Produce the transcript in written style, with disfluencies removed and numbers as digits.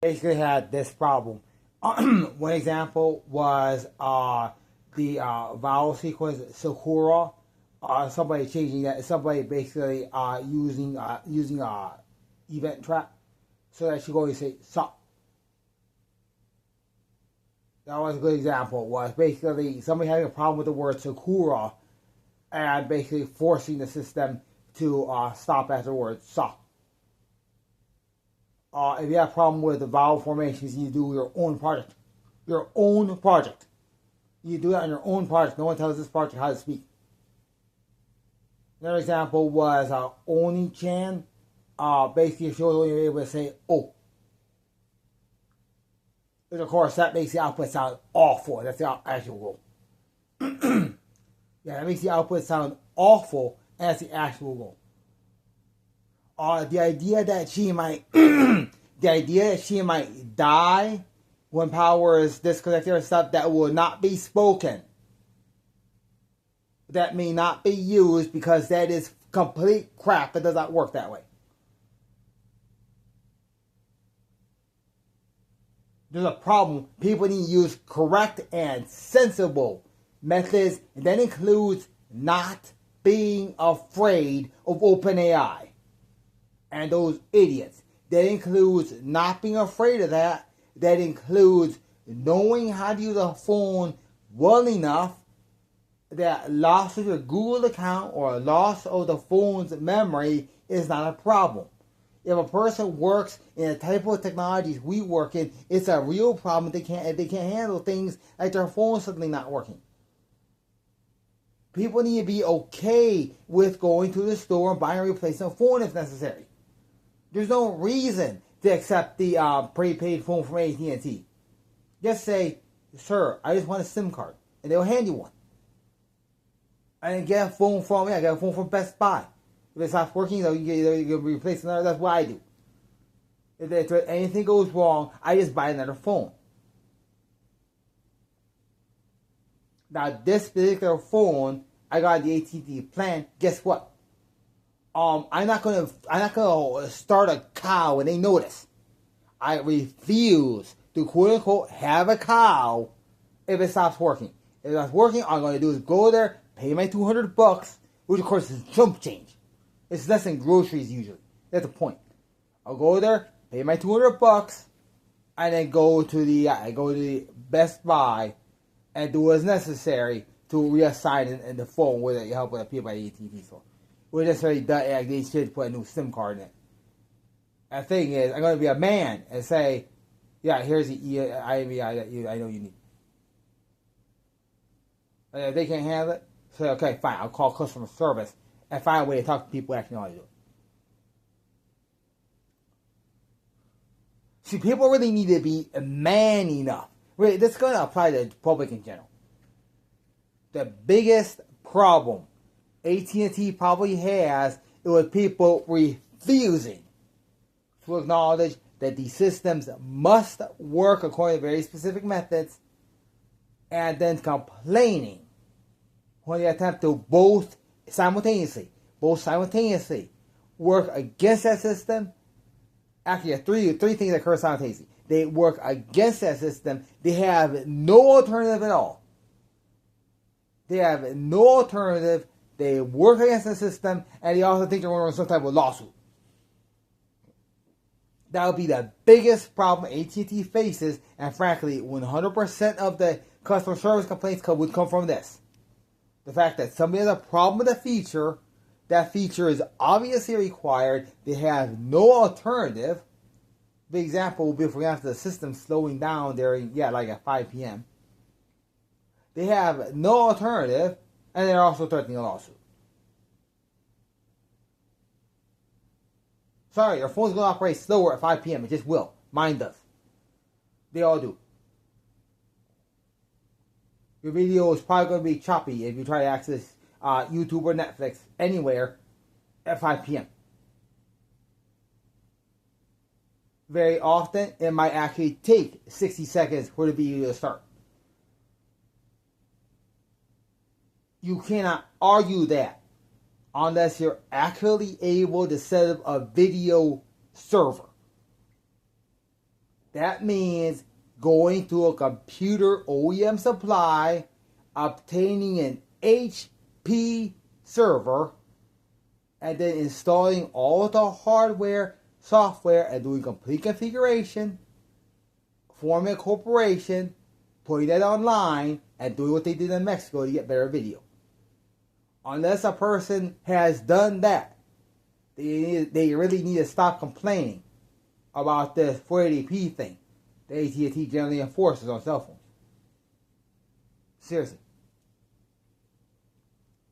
basically had this problem. One example was the vowel sequence Sakura. Somebody changing that. Somebody basically using event trap so that she go and say "sa." That was a good example. Was basically somebody having a problem with the word Sakura and basically forcing the system to stop after the word "sa." If you have a problem with the vowel formations, you do your own project. Your own project. You do that on your own project. No one tells this project how to speak. Another example was Oni-chan. Basically, she was only able to say "oh." And of course, that makes the output sound awful. That's the actual rule. Yeah, that makes the output sound awful. And that's the actual rule. The idea that she might, die when power is disconnected or stuff that will not be spoken, that may not be used because that is complete crap. It does not work that way. There's a problem. People need to use correct and sensible methods, and that includes not being afraid of OpenAI and those idiots. That includes not being afraid of that. That includes knowing how to use a phone well enough that loss of your Google account or loss of the phone's memory is not a problem. If a person works in the type of technologies we work in, it's a real problem. They can't handle things like their phone suddenly not working. People need to be okay with going to the store and buying a replacement phone if necessary. There's no reason to accept the prepaid phone from AT&T. Just say, "Sir, I just want a SIM card," and they'll hand you one. I didn't get a phone from me. I got a phone from Best Buy. If it stops working, you can replace another. That's what I do. If anything goes wrong, I just buy another phone. Now, this particular phone, I got the AT&T plan. Guess what? I'm not gonna start a cow and they notice. I refuse to quote unquote have a cow if it stops working. If it's not working, all I'm gonna do is go there, pay my $200, which of course is chump change. It's less than groceries usually. That's the point. I'll go there, pay my $200, and then go to the Best Buy and do what's necessary to reassign in the phone with the help with the people at AT&T phone. We're just very they should put a new SIM card in it. And the thing is, I'm going to be a man and say, "Yeah, here's the IMEI that I know you need." And if they can't handle it, say, "Okay, fine, I'll call customer service and find a way to talk to people who actually know how to do it." See, people really need to be man enough. Really, this is going to apply to the public in general. The biggest problem AT&T probably has is with people refusing to acknowledge that these systems must work according to very specific methods, and then complaining when they attempt to both simultaneously work against that system. Actually, three things occur simultaneously. They work against that system. They have no alternative at all. They have no alternative. They work against the system, and they also think they're going to run some type of lawsuit. That would be the biggest problem AT&T faces, and frankly, 100% of the customer service complaints would come from this. The fact that somebody has a problem with a feature, that feature is obviously required, they have no alternative. The example would be, for example, the system slowing down during, like at 5 p.m. They have no alternative, and they're also threatening a lawsuit. Sorry, your phone's going to operate slower at 5 p.m. It just will. Mine does. They all do. Your video is probably going to be choppy if you try to access YouTube or Netflix anywhere at 5 p.m. Very often, it might actually take 60 seconds for the video to start. You cannot argue that unless you're actually able to set up a video server. That means going to a computer OEM supply, obtaining an HP server, and then installing all the hardware, software, and doing complete configuration, forming a corporation, putting that online, and doing what they did in Mexico to get better video. Unless a person has done that, they really need to stop complaining about this 480p thing that AT&T generally enforces on cell phones. Seriously.